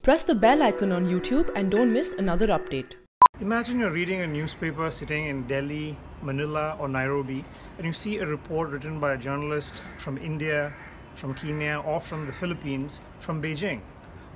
Press the bell icon on YouTube and don't miss another update. Imagine you're reading a newspaper sitting in Delhi, Manila or Nairobi, and you see a report written by a journalist from India, from Kenya or from the Philippines, from Beijing.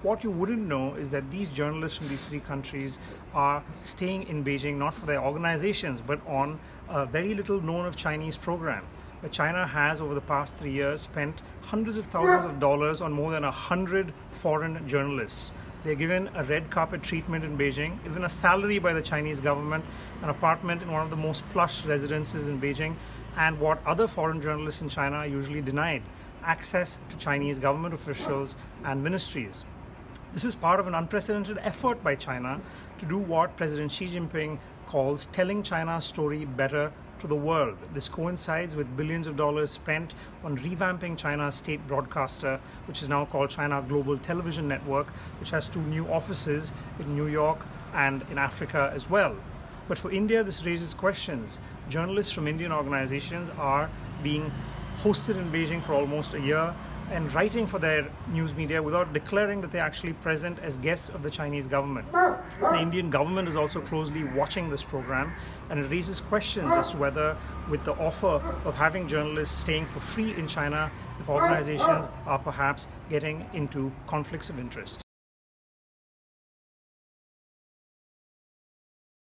What you wouldn't know is that these journalists from these three countries are staying in Beijing not for their organizations but on a very little known of Chinese program. China has over the past 3 years spent hundreds of thousands of dollars on more than 100 foreign journalists. They're given a red carpet treatment in Beijing, given a salary by the Chinese government, an apartment in one of the most plush residences in Beijing, and what other foreign journalists in China are usually denied: access to Chinese government officials and ministries. This is part of an unprecedented effort by China to do what President Xi Jinping calls telling China's story better to the world. This coincides with billions of dollars spent on revamping China's state broadcaster, which is now called China Global Television Network, which has 2 new offices in New York and in Africa as well. But for India, this raises questions. Journalists from Indian organizations are being hosted in Beijing for almost a year and writing for their news media without declaring that they're actually present as guests of the Chinese government. The Indian government is also closely watching this program, and it raises questions as to whether, with the offer of having journalists staying for free in China, if organizations are perhaps getting into conflicts of interest.